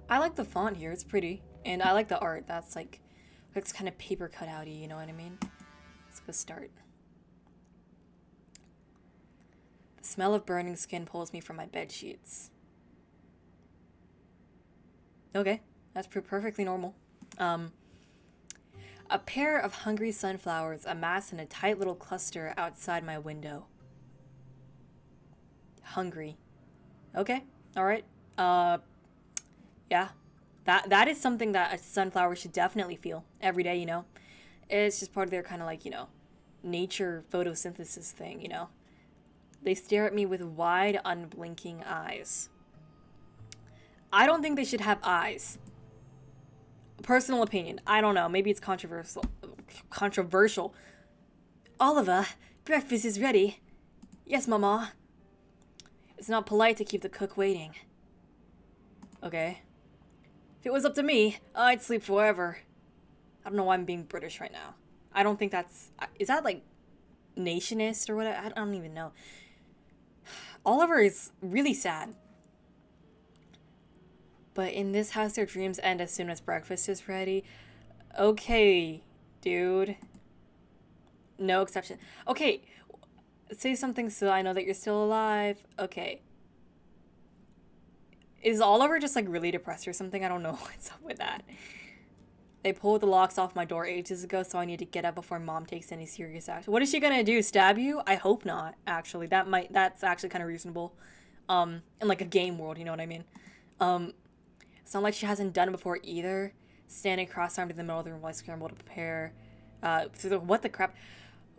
I like the font here, it's pretty. And I like the art, that's like, looks kind of paper cutout-y, you know what I mean? Let's go start. The smell of burning skin pulls me from my bed sheets. Okay, that's perfectly normal. A pair of hungry sunflowers amass in a tight little cluster outside my window. Hungry. Okay, alright. Yeah. That is something that a sunflower should definitely feel every day, you know? It's just part of their kind of like, nature photosynthesis thing, you know? They stare at me with wide, unblinking eyes. I don't think they should have eyes. Personal opinion. I don't know. Maybe it's controversial. Controversial. Oliver, breakfast is ready. Yes, Mama. It's not polite to keep the cook waiting. Okay. If it was up to me, I'd sleep forever. I don't know why I'm being British right now. I don't think that's... Is that like nationist or what? I don't even know. Oliver is really sad. But in this house, their dreams end as soon as breakfast is ready. Okay, dude. No exception. Okay, say something so I know that you're still alive. Okay. Is Oliver just like really depressed or something? I don't know what's up with that. They pulled the locks off my door ages ago, so I need to get up before Mom takes any serious action. What is she gonna do? Stab you? I hope not. Actually, that's actually kind of reasonable. In like a game world, you know what I mean? It's not like she hasn't done it before either. Standing cross-armed in the middle of the room while I scramble to prepare. What the crap?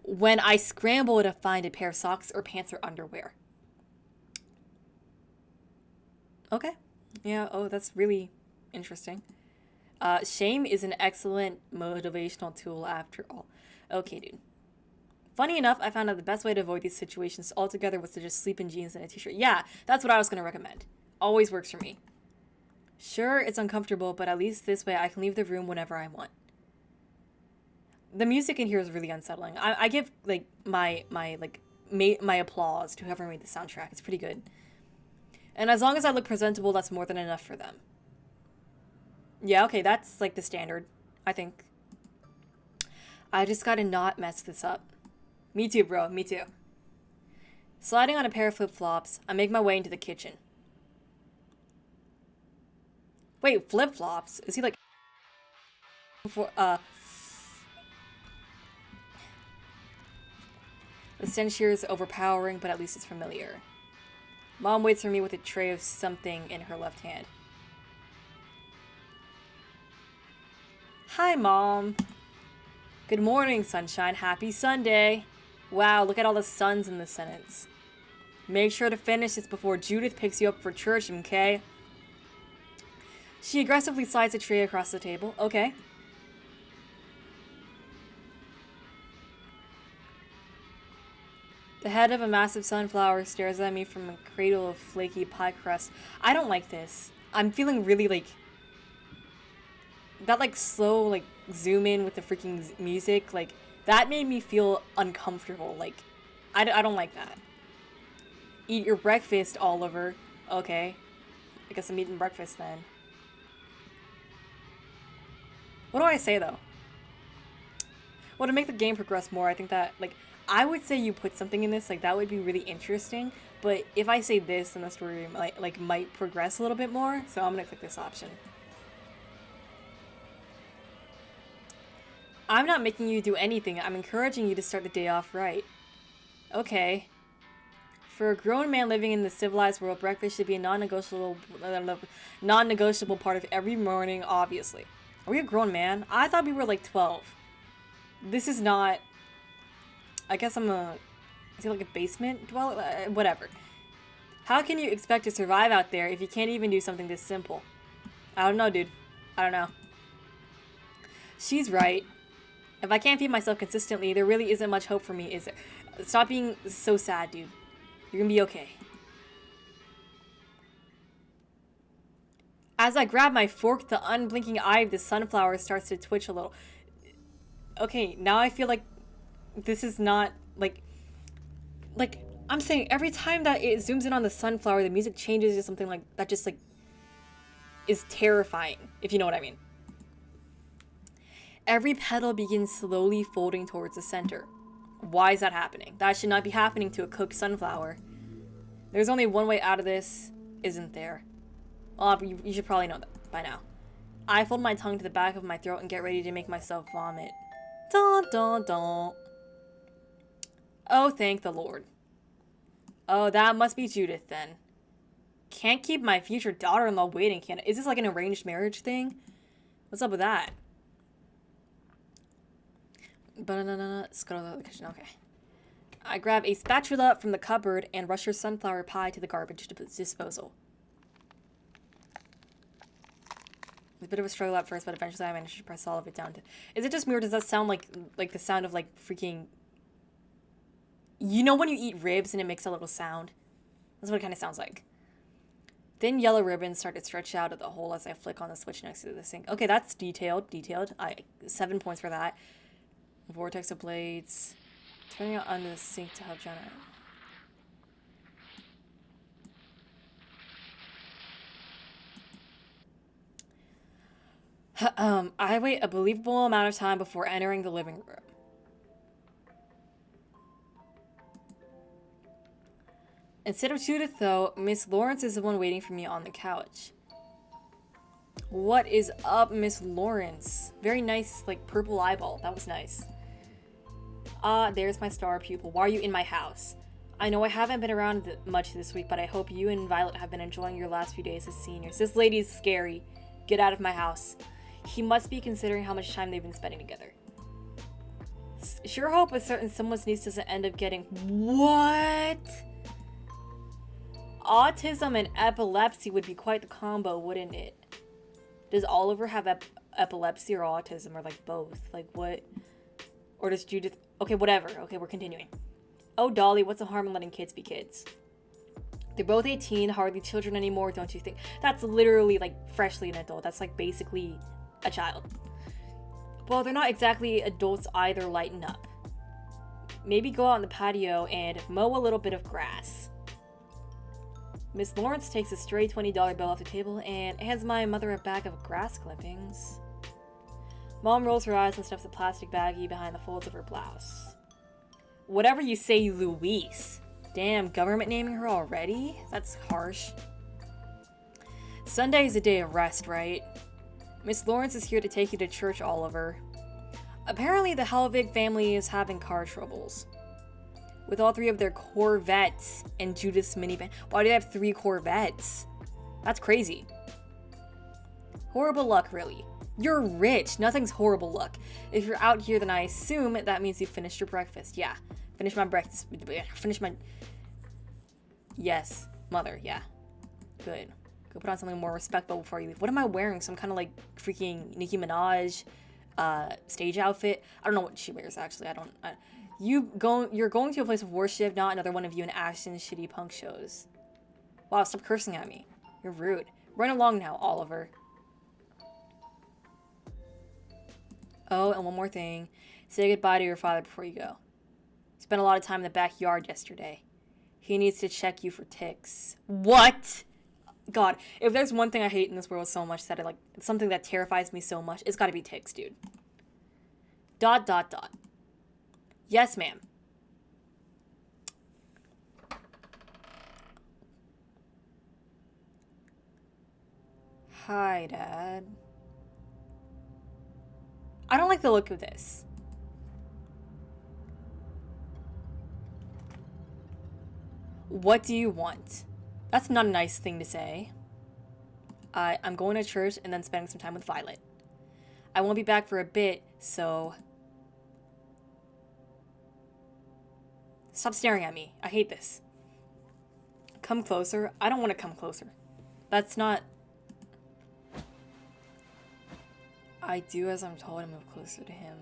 When I scramble to find a pair of socks or pants or underwear. Okay. Yeah, oh, that's really interesting. Shame is an excellent motivational tool after all. Okay, dude. Funny enough, I found out the best way to avoid these situations altogether was to just sleep in jeans and a t-shirt. Yeah, that's what I was going to recommend. Always works for me. Sure, it's uncomfortable, but at least this way I can leave the room whenever I want. The music in here is really unsettling. I give like my applause to whoever made the soundtrack. It's pretty good. And as long as I look presentable, that's more than enough for them. Yeah, okay, that's like the standard, I think. I just gotta not mess this up. Me too, bro, me too. Sliding on a pair of flip-flops, I make my way into the kitchen. Wait, flip-flops? Is he like... For, The stench here is overpowering, but at least it's familiar. Mom waits for me with a tray of something in her left hand. Hi, Mom. Good morning, sunshine. Happy Sunday. Wow, look at all the suns in this sentence. Make sure to finish this before Judith picks you up for church, okay? She aggressively slides a tray across the table. Okay. The head of a massive sunflower stares at me from a cradle of flaky pie crust. I don't like this. I'm feeling really like... That like slow like zoom in with the freaking music. Like that made me feel uncomfortable. Like I don't like that. Eat your breakfast, Oliver. Okay. I guess I'm eating breakfast then. What do I say though? Well, to make the game progress more, I think that, like, I would say you put something in this, like, that would be really interesting, but if I say this, then the story might progress a little bit more, so I'm gonna click this option. I'm not making you do anything, I'm encouraging you to start the day off right. Okay. For a grown man living in the civilized world, breakfast should be a non-negotiable part of every morning, obviously. Are we a grown man? I thought we were like 12. This is not... I guess I'm a... Is he like a basement dweller? Whatever. How can you expect to survive out there if you can't even do something this simple? I don't know, dude. I don't know. She's right. If I can't feed myself consistently, there really isn't much hope for me, is there? Stop being so sad, dude. You're gonna be okay. As I grab my fork, the unblinking eye of the sunflower starts to twitch a little. Okay, now I feel like this is not, like, I'm saying every time that it zooms in on the sunflower, the music changes to something like, that just, like, is terrifying, if you know what I mean. Every petal begins slowly folding towards the center. Why is that happening? That should not be happening to a cooked sunflower. There's only one way out of this, isn't there? Well, you should probably know that by now. I fold my tongue to the back of my throat and get ready to make myself vomit. Dun dun dun. Oh, thank the Lord. Oh, that must be Judith then. Can't keep my future daughter-in-law waiting, can I? Is this like an arranged marriage thing? What's up with that? Let's go to the kitchen. Okay. I grab a spatula from the cupboard and rush her sunflower pie to the garbage disposal. It's a bit of a struggle at first, but eventually I managed to press all of it down. Is it just me, or does that sound like the sound of like freaking... You know when you eat ribs and it makes a little sound? That's what it kind of sounds like. Thin yellow ribbons start to stretch out of the hole as I flick on the switch next to the sink. Okay, that's detailed. 7 points for that. Vortex of blades. Turning it under the sink to help Jenna. I wait a believable amount of time before entering the living room. Instead of Judith, though, Miss Lawrence is the one waiting for me on the couch. What is up, Miss Lawrence? Very nice, like, purple eyeball. That was nice. There's my star pupil. Why are you in my house? I know I haven't been around much this week, but I hope you and Violet have been enjoying your last few days as seniors. This lady is scary. Get out of my house. He must be considering how much time they've been spending together. Sure hope a certain someone's niece doesn't end up getting... What? Autism and epilepsy would be quite the combo, wouldn't it? Does Oliver have epilepsy or autism, or like both? Like what? Or does Judith... Okay, whatever. Okay, we're continuing. Oh, Dolly, what's the harm in letting kids be kids? They're both 18, hardly children anymore, don't you think? That's literally like freshly an adult. That's like basically a child. Well, they're not exactly adults either. Lighten up. Maybe go out on the patio and mow a little bit of grass. Miss Lawrence takes a stray $20 bill off the table and hands my mother a bag of grass clippings. Mom rolls her eyes and stuffs a plastic baggie behind the folds of her blouse. Whatever you say, Louise. Damn, government naming her already? That's harsh. Sunday is a day of rest, right? Miss Lawrence is here to take you to church, Oliver. Apparently the Helvig family is having car troubles. With all 3 of their Corvettes and Judith's minivan. Why do they have 3 Corvettes? That's crazy. Horrible luck, really. You're rich. Nothing's horrible luck. If you're out here, then I assume that means you finished your breakfast. Yeah. Finish my breakfast. Finish my... Yes. Mother, yeah. Good. Go put on something more respectable before you leave. What am I wearing? Some kind of like freaking Nicki Minaj stage outfit? I don't know what she wears, actually. You're going to a place of worship, not another one of you and Ashton's shitty punk shows. Wow, stop cursing at me. You're rude. Run along now, Oliver. Oh, and one more thing. Say goodbye to your father before you go. Spent a lot of time in the backyard yesterday. He needs to check you for ticks. What? God, if there's one thing I hate in this world so much that something that terrifies me so much, it's gotta be ticks, dude. ... Yes, ma'am. Hi, Dad. I don't like the look of this. What do you want? That's not a nice thing to say. I'm going to church and then spending some time with Violet. I won't be back for a bit, so... Stop staring at me. I hate this. Come closer. I don't want to come closer. That's not... I do as I'm told to move closer to him.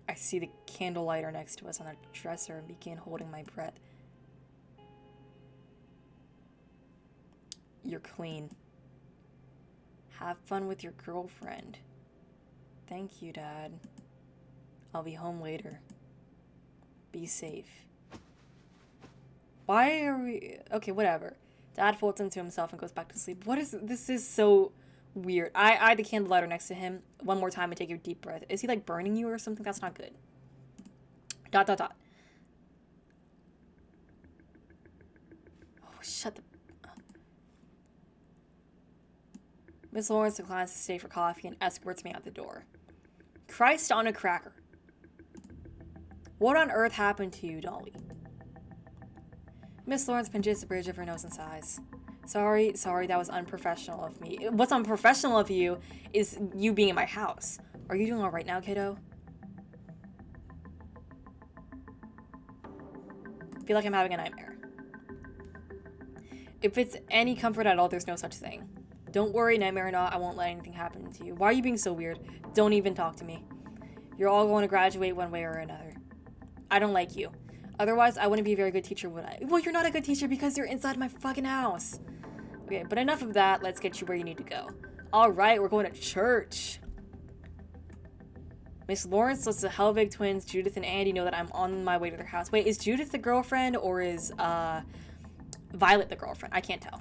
I see the candle lighter next to us on the dresser and begin holding my breath. You're clean. Have fun with your girlfriend. Thank you, Dad. I'll be home later. Be safe. Why are we... Okay, whatever. Dad folds into himself and goes back to sleep. This is so weird. I eye the candle lighter next to him one more time and take a deep breath. Is he like burning you or something? That's not good. ... Oh, shut the... Miss Lawrence declines to stay for coffee and escorts me out the door. Christ on a cracker. What on earth happened to you, Dolly? Miss Lawrence pinches the bridge of her nose and sighs. Sorry, that was unprofessional of me. What's unprofessional of you is you being in my house. Are you doing all right now, kiddo? I feel like I'm having a nightmare. If it's any comfort at all, there's no such thing. Don't worry, nightmare or not, I won't let anything happen to you. Why are you being so weird? Don't even talk to me. You're all going to graduate one way or another. I don't like you. Otherwise, I wouldn't be a very good teacher, would I? Well, you're not a good teacher because you're inside my fucking house. Okay, but enough of that. Let's get you where you need to go. All right, we're going to church. Miss Lawrence lets the Helvig twins, Judith and Andy, know that I'm on my way to their house. Wait, is Judith the girlfriend or is Violet the girlfriend? I can't tell.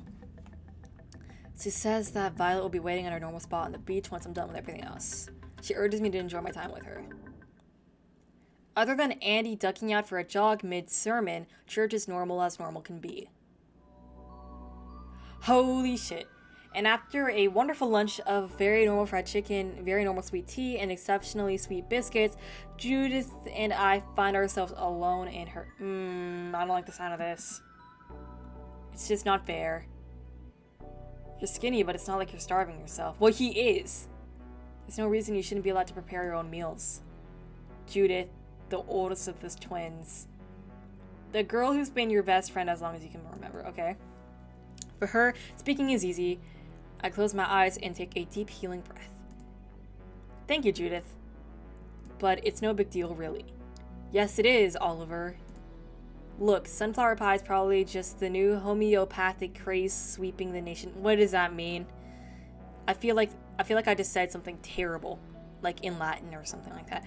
She says that Violet will be waiting at her normal spot on the beach once I'm done with everything else. She urges me to enjoy my time with her. Other than Andy ducking out for a jog mid-sermon, church is normal as normal can be. Holy shit. And after a wonderful lunch of very normal fried chicken, very normal sweet tea, and exceptionally sweet biscuits, Judith and I find ourselves alone in her... I don't like the sound of this. It's just not fair. You're skinny, but it's not like you're starving yourself. Well, he is. There's no reason you shouldn't be allowed to prepare your own meals. Judith, the oldest of the twins. The girl who's been your best friend as long as you can remember, okay? For her, speaking is easy. I close my eyes and take a deep healing breath. Thank you, Judith. But it's no big deal, really. Yes, it is, Oliver. Look, sunflower pie is probably just the new homeopathic craze sweeping the nation. What does that mean? I feel like I just said something terrible, like in Latin or something like that.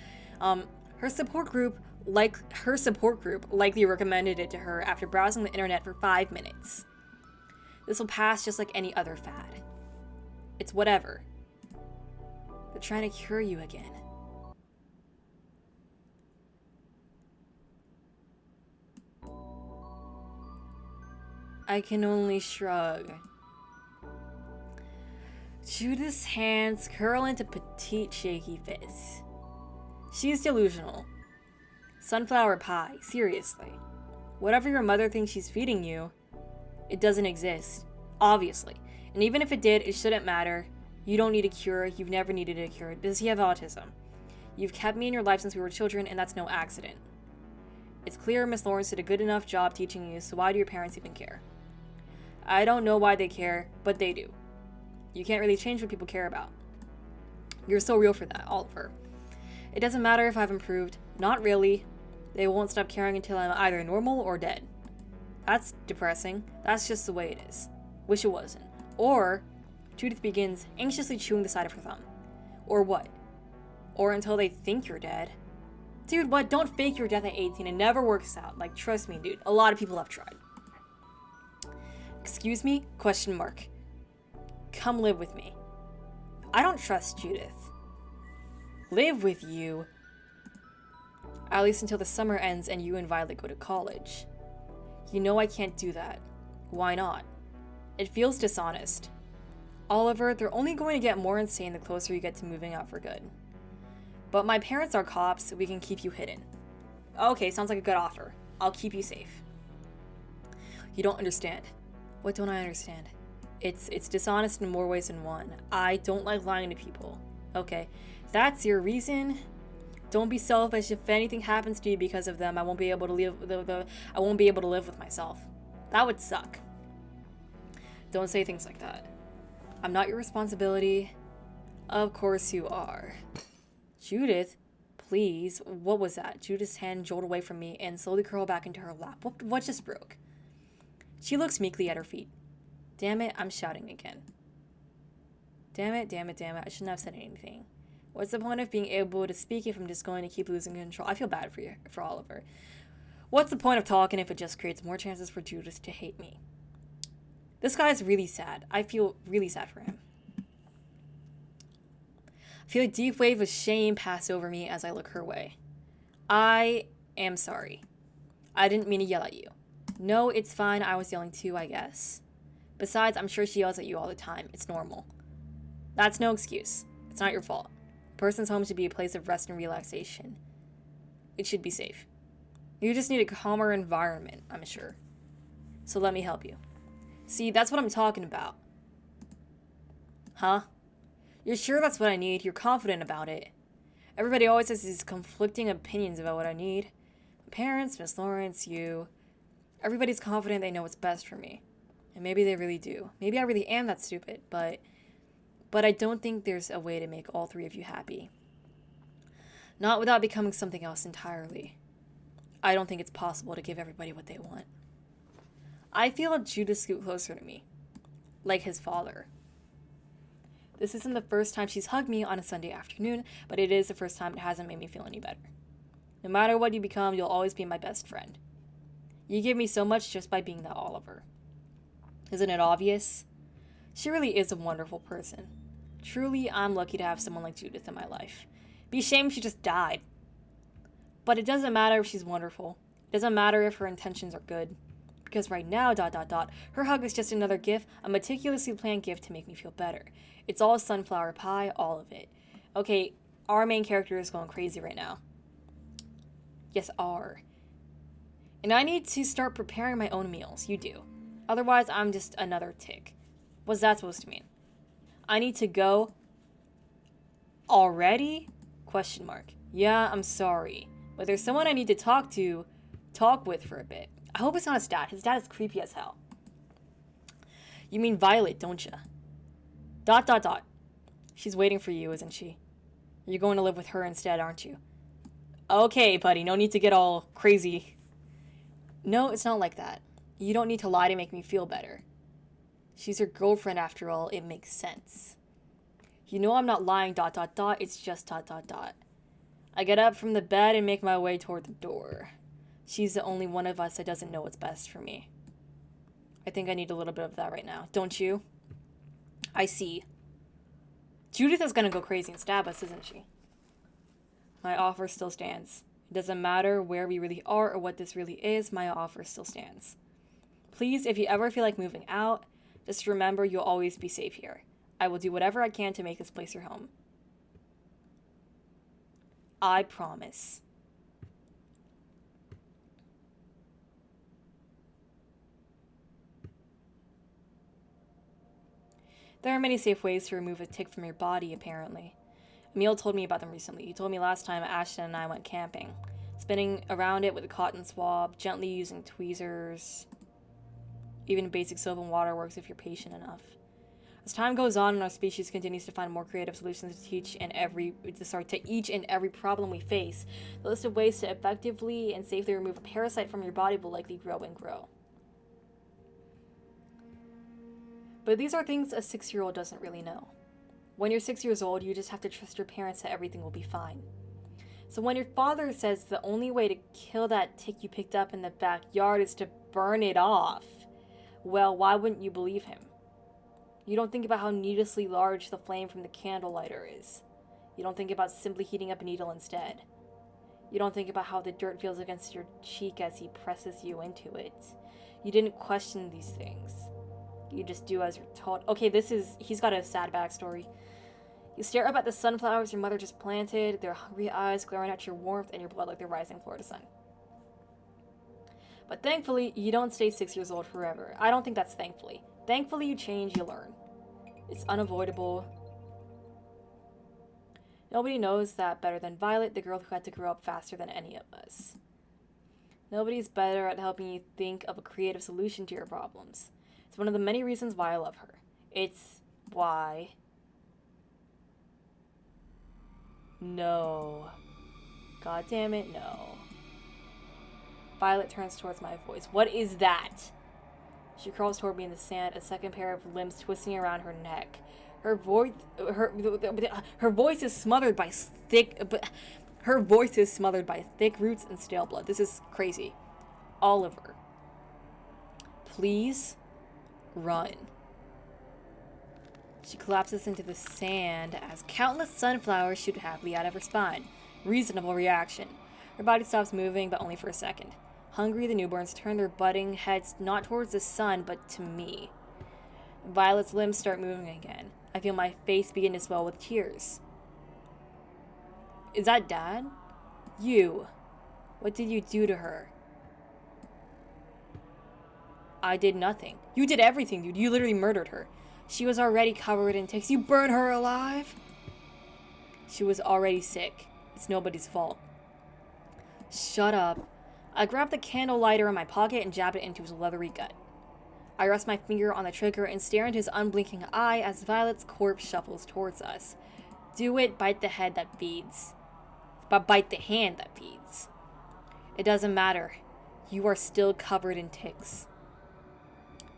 Her support group likely recommended it to her after browsing the internet for 5 minutes. This will pass just like any other fad. It's whatever. They're trying to cure you again. I can only shrug. Judith's hands curl into petite, shaky fists. She's delusional. Sunflower pie, seriously. Whatever your mother thinks she's feeding you, it doesn't exist, obviously. And even if it did, it shouldn't matter. You don't need a cure. You've never needed a cure. Does he have autism? You've kept me in your life since we were children, and that's no accident. It's clear Miss Lawrence did a good enough job teaching you, so why do your parents even care? I don't know why they care, but they do. You can't really change what people care about. You're so real for that, Oliver. It doesn't matter if I've improved. Not really. They won't stop caring until I'm either normal or dead. That's depressing. That's just the way it is. Wish it wasn't. Or, Judith begins anxiously chewing the side of her thumb. Or what? Or until they think you're dead. Dude, what? Don't fake your death at 18. It never works out. Like, trust me, dude. A lot of people have tried. Excuse me? Question mark. Come live with me. I don't trust Judith. Live with you? At least until the summer ends and you and Violet go to college. You know I can't do that. Why not? It feels dishonest. Oliver, they're only going to get more insane the closer you get to moving out for good. But my parents are cops, so we can keep you hidden. Okay, sounds like a good offer. I'll keep you safe. You don't understand. What don't I understand? It's dishonest in more ways than one. I don't like lying to people. Okay, that's your reason. Don't be selfish. If anything happens to you because of them, I won't be able to live with myself. That would suck. Don't say things like that. I'm not your responsibility. Of course you are. Judith, please. What was that? Judith's hand jolted away from me and slowly curled back into her lap. What just broke? She looks meekly at her feet. Damn it, I'm shouting again. Damn it, I shouldn't have said anything. What's the point of being able to speak if I'm just going to keep losing control? I feel bad for Oliver. What's the point of talking if it just creates more chances for Judith to hate me? This guy's really sad. I feel really sad for him. I feel a deep wave of shame pass over me as I look her way. I am sorry. I didn't mean to yell at you. No, it's fine. I was yelling too, I guess. Besides, I'm sure she yells at you all the time. It's normal. That's no excuse. It's not your fault. A person's home should be a place of rest and relaxation. It should be safe. You just need a calmer environment, I'm sure. So let me help you. See, that's what I'm talking about. Huh? You're sure that's what I need? You're confident about it. Everybody always has these conflicting opinions about what I need. My parents, Miss Lawrence, you. Everybody's confident they know what's best for me. And maybe they really do. Maybe I really am that stupid, but I don't think there's a way to make all three of you happy. Not without becoming something else entirely. I don't think it's possible to give everybody what they want. I feel Judah scoot closer to me. Like his father. This isn't the first time she's hugged me on a Sunday afternoon, but it is the first time it hasn't made me feel any better. No matter what you become, you'll always be my best friend. You give me so much just by being that Oliver. Isn't it obvious? She really is a wonderful person. Truly, I'm lucky to have someone like Judith in my life. Be ashamed if she just died. But it doesn't matter if she's wonderful. It doesn't matter if her intentions are good. Because right now, her hug is just another gift, a meticulously planned gift to make me feel better. It's all sunflower pie, all of it. Okay, our main character is going crazy right now. Yes, R. And I need to start preparing my own meals. You do. Otherwise, I'm just another tick. What's that supposed to mean? I need to go already? Question mark. Yeah, I'm sorry. But there's someone I need to talk with for a bit. I hope it's not his dad. His dad is creepy as hell. You mean Violet, don't ya? ... She's waiting for you, isn't she? You're going to live with her instead, aren't you? Okay, buddy, no need to get all crazy. No, it's not like that. You don't need to lie to make me feel better. She's your girlfriend after all, it makes sense. You know I'm not lying, ... It's just ... I get up from the bed and make my way toward the door. She's the only one of us that doesn't know what's best for me. I think I need a little bit of that right now, don't you? I see. Judith is gonna go crazy and stab us, isn't she? My offer still stands. It doesn't matter where we really are or what this really is, my offer still stands. Please, if you ever feel like moving out, just remember you'll always be safe here. I will do whatever I can to make this place your home. I promise. There are many safe ways to remove a tick from your body, apparently. Emil told me about them recently. He told me last time Ashton and I went camping. Spinning around it with a cotton swab, gently using tweezers. Even basic soap and water works if you're patient enough. As time goes on and our species continues to find more creative solutions to each and every problem we face, the list of ways to effectively and safely remove a parasite from your body will likely grow and grow. But these are things a 6-year-old doesn't really know. When you're 6 years old, you just have to trust your parents that everything will be fine. So when your father says the only way to kill that tick you picked up in the backyard is to burn it off, well, why wouldn't you believe him? You don't think about how needlessly large the flame from the candle lighter is. You don't think about simply heating up a needle instead. You don't think about how the dirt feels against your cheek as he presses you into it. You didn't question these things. You just do as you're told. Okay, he's got a sad backstory. You stare up at the sunflowers your mother just planted, their hungry eyes glaring at your warmth and your blood like the rising Florida sun. But thankfully, you don't stay 6 years old forever. I don't think that's thankfully. Thankfully, you change, you learn. It's unavoidable. Nobody knows that better than Violet, the girl who had to grow up faster than any of us. Nobody's better at helping you think of a creative solution to your problems. It's one of the many reasons why I love her. It's why... No. God damn it, no. Violet turns towards my voice. What is that? She crawls toward me in the sand, a second pair of limbs twisting around her neck. Her voice is smothered by thick roots and stale blood. This is crazy. Oliver. Please? Run. She collapses into the sand as countless sunflowers shoot happily out of her spine. Reasonable reaction. Her body stops moving, but only for a second. Hungry, the newborns turn their budding heads not towards the sun, but to me. Violet's limbs start moving again. I feel my face begin to swell with tears. Is that Dad? You. What did you do to her? I did nothing. You did everything, dude. You literally murdered her. She was already covered in ticks. You burned her alive? She was already sick. It's nobody's fault. Shut up. I grabbed the candle lighter in my pocket and jabbed it into his leathery gut. I rest my finger on the trigger and stare into his unblinking eye as Violet's corpse shuffles towards us. Do it, bite the head that feeds. But bite the hand that feeds. It doesn't matter. You are still covered in ticks.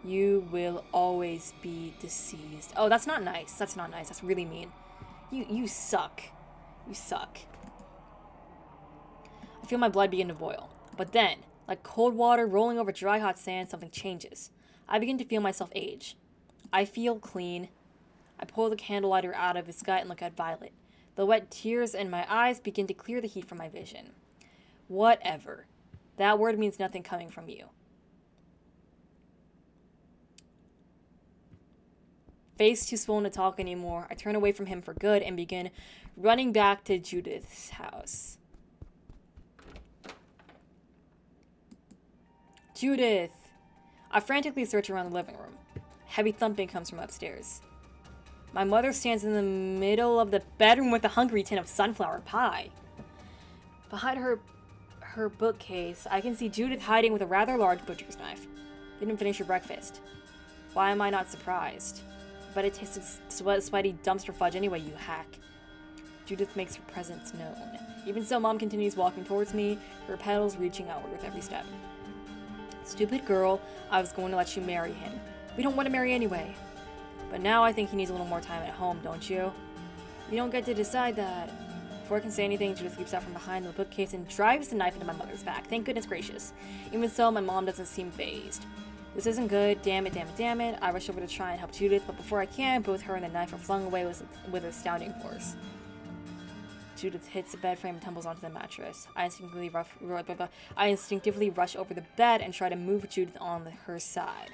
You will always be deceased. Oh, that's not nice. That's not nice. That's really mean. You suck. You suck. I feel my blood begin to boil. But then, like cold water rolling over dry hot sand, something changes. I begin to feel myself age. I feel clean. I pull the candle lighter out of his gut and look at Violet. The wet tears in my eyes begin to clear the heat from my vision. Whatever. That word means nothing coming from you. Face too swollen to talk anymore, I turn away from him for good and begin running back to Judith's house. Judith! I frantically search around the living room. Heavy thumping comes from upstairs. My mother stands in the middle of the bedroom with a hungry tin of sunflower pie. Behind her bookcase, I can see Judith hiding with a rather large butcher's knife. Didn't finish your breakfast. Why am I not surprised? But it tastes sweaty dumpster fudge anyway, you hack. Judith makes her presence known. Even so, Mom continues walking towards me, her petals reaching outward with every step. Stupid girl, I was going to let you marry him. We don't want to marry anyway. But now I think he needs a little more time at home, don't you? You don't get to decide that. Before I can say anything, Judith leaps out from behind the bookcase and drives the knife into my mother's back. Thank goodness gracious. Even so, my mom doesn't seem fazed. This isn't good. Damn it, damn it, damn it. I rush over to try and help Judith, but before I can, both her and the knife are flung away with astounding force. Judith hits the bed frame and tumbles onto the mattress. I instinctively rush over the bed and try to move Judith on her side.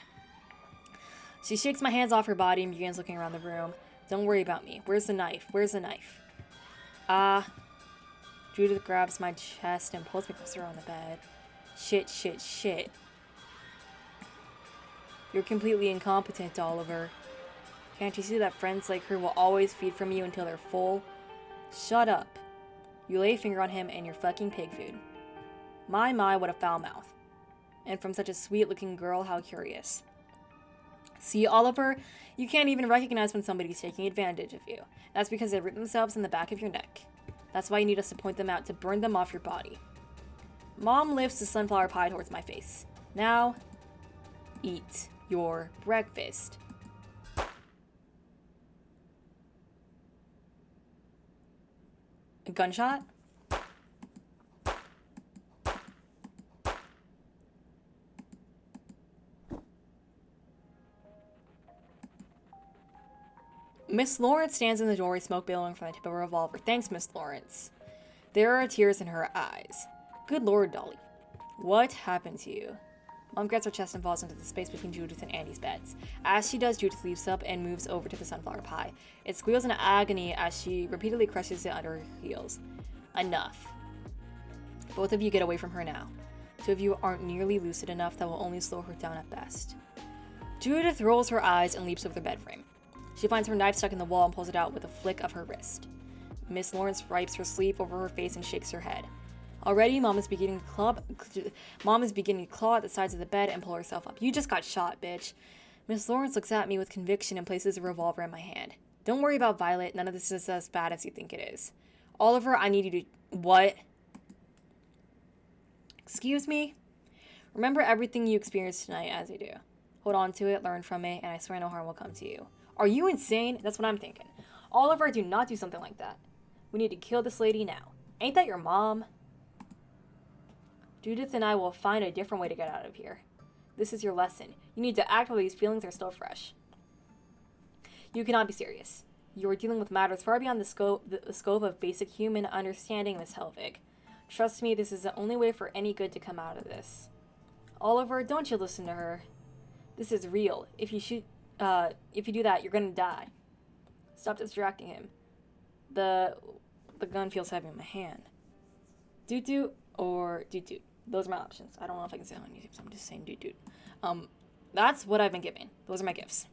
She shakes my hands off her body and begins looking around the room. Don't worry about me. Where's the knife? Where's the knife? Judith grabs my chest and pulls me closer on the bed. Shit, shit, shit. You're completely incompetent, Oliver. Can't you see that friends like her will always feed from you until they're full? Shut up. You lay a finger on him and you're fucking pig food. My, what a foul mouth. And from such a sweet-looking girl, how curious. See, Oliver, you can't even recognize when somebody's taking advantage of you. That's because they root themselves in the back of your neck. That's why you need us to point them out to burn them off your body. Mom lifts the sunflower pie towards my face. Now, eat your breakfast. A gunshot? Miss Lawrence stands in the doorway, smoke billowing from the tip of a revolver. Thanks, Miss Lawrence. There are tears in her eyes. Good Lord, Dolly. What happened to you? Mom grabs her chest and falls into the space between Judith and Andy's beds. As she does, Judith leaps up and moves over to the sunflower pie. It squeals in agony as she repeatedly crushes it under her heels. Enough. Both of you get away from her now. Two of you aren't nearly lucid enough that will only slow her down at best. Judith rolls her eyes and leaps over the bed frame. She finds her knife stuck in the wall and pulls it out with a flick of her wrist. Miss Lawrence wipes her sleeve over her face and shakes her head. Already, Mom is beginning to claw at the sides of the bed and pull herself up. You just got shot, bitch. Miss Lawrence looks at me with conviction and places a revolver in my hand. Don't worry about Violet. None of this is as bad as you think it is. Oliver, I need you to... What? Excuse me? Remember everything you experienced tonight as you do. Hold on to it, learn from it, and I swear no harm will come to you. Are you insane? That's what I'm thinking. Oliver, do not do something like that. We need to kill this lady now. Ain't that your mom? Judith and I will find a different way to get out of here. This is your lesson. You need to act while these feelings are still fresh. You cannot be serious. You are dealing with matters far beyond the scope of basic human understanding, Miss Helvig. Trust me, this is the only way for any good to come out of this. Oliver, don't you listen to her. This is real. If you do that, you're gonna die. Stop distracting him. The gun feels heavy in my hand. Doot doot or doot doot. Those are my options. I don't know if I can say it on YouTube, so I'm just saying doot doot. That's what I've been given. Those are my gifts.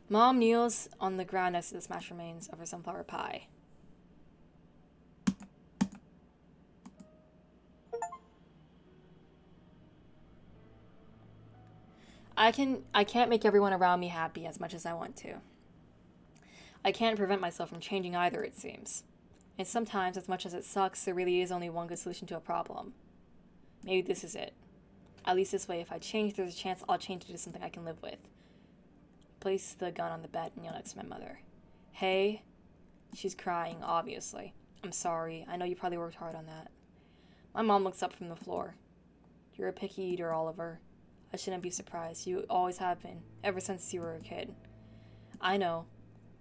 Mom kneels on the ground next to the smashed remains of her sunflower pie. I can't make everyone around me happy as much as I want to. I can't prevent myself from changing either, it seems. And sometimes, as much as it sucks, there really is only one good solution to a problem. Maybe this is it. At least this way, if I change, there's a chance I'll change it to something I can live with. Place the gun on the bed and kneel next to my mother. Hey. She's crying, obviously. I'm sorry. I know you probably worked hard on that. My mom looks up from the floor. You're a picky eater, Oliver. I shouldn't be surprised. You always have been, ever since you were a kid. I know,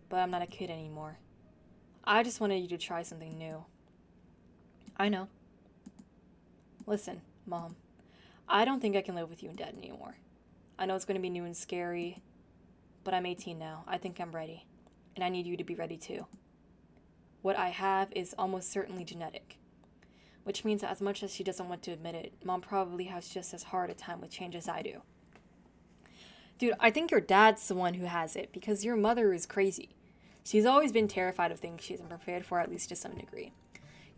but I'm not a kid anymore. I just wanted you to try something new. I know. Listen, Mom. I don't think I can live with you and Dad anymore. I know it's going to be new and scary, but I'm 18 now. I think I'm ready. And I need you to be ready too. What I have is almost certainly genetic. Which means that as much as she doesn't want to admit it, Mom probably has just as hard a time with change as I do. Dude, I think your dad's the one who has it, because your mother is crazy. She's always been terrified of things she isn't prepared for, at least to some degree.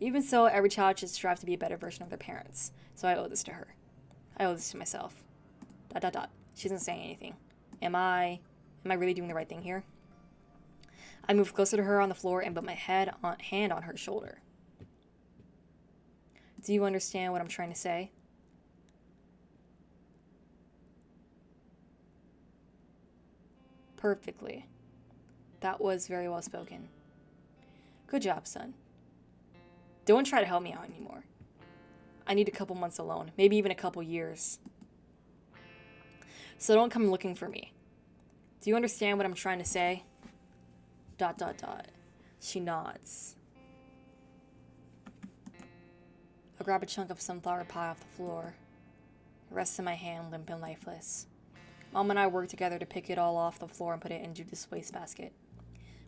Even so, every child should strive to be a better version of their parents. So I owe this to her. I owe this to myself. ... She isn't saying anything. Am I really doing the right thing here? I moved closer to her on the floor and put my hand on her shoulder. Do you understand what I'm trying to say? Perfectly. That was very well spoken. Good job, son. Don't try to help me out anymore. I need a couple months alone, maybe even a couple years. So don't come looking for me. Do you understand what I'm trying to say? ... She nods. I grab a chunk of sunflower pie off the floor. It rests in my hand, limp and lifeless. Mom and I work together to pick it all off the floor and put it in Judith's wastebasket.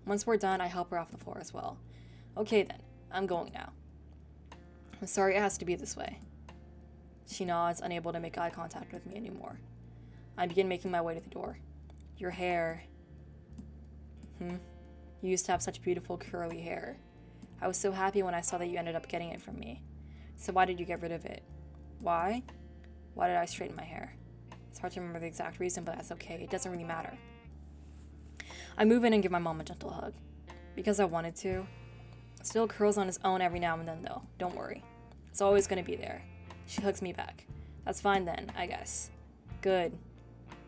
Once we're done, I help her off the floor as well. Okay then, I'm going now. I'm sorry it has to be this way. She nods, unable to make eye contact with me anymore. I begin making my way to the door. Your hair. You used to have such beautiful curly hair. I was so happy when I saw that you ended up getting it from me. So why did you get rid of it? Why? Why did I straighten my hair? It's hard to remember the exact reason, but that's okay. It doesn't really matter. I move in and give my mom a gentle hug. Because I wanted to. Still curls on his own every now and then, though. Don't worry. It's always going to be there. She hugs me back. That's fine then, I guess. Good.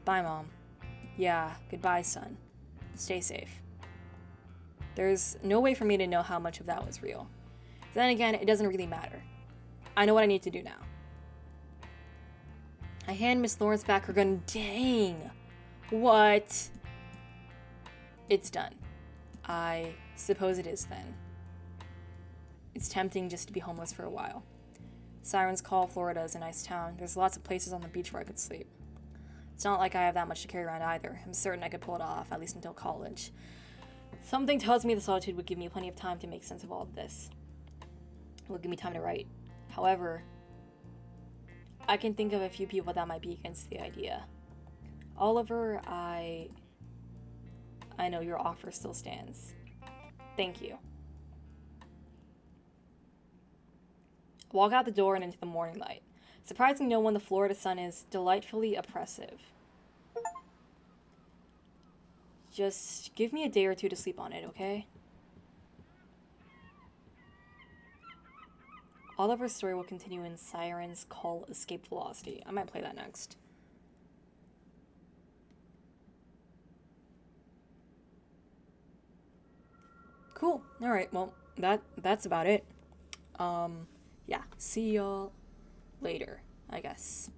Bye, Mom. Yeah, goodbye, son. Stay safe. There's no way for me to know how much of that was real. Then again, it doesn't really matter. I know what I need to do now. I hand Miss Lawrence back her gun. Dang! What? It's done. I suppose it is then. It's tempting just to be homeless for a while. Sirens call. Florida is a nice town. There's lots of places on the beach where I could sleep. It's not like I have that much to carry around either. I'm certain I could pull it off, at least until college. Something tells me the solitude would give me plenty of time to make sense of all of this. It would give me time to write. However, I can think of a few people that might be against the idea. Oliver, I know your offer still stands. Thank you. Walk out the door and into the morning light. Surprising no one, the Florida sun is delightfully oppressive. Just give me a day or two to sleep on it, okay? Oliver's story will continue in Sirens Call Escape Velocity. I might play that next. Cool. Alright, well, that's about it. Yeah, see y'all later, I guess.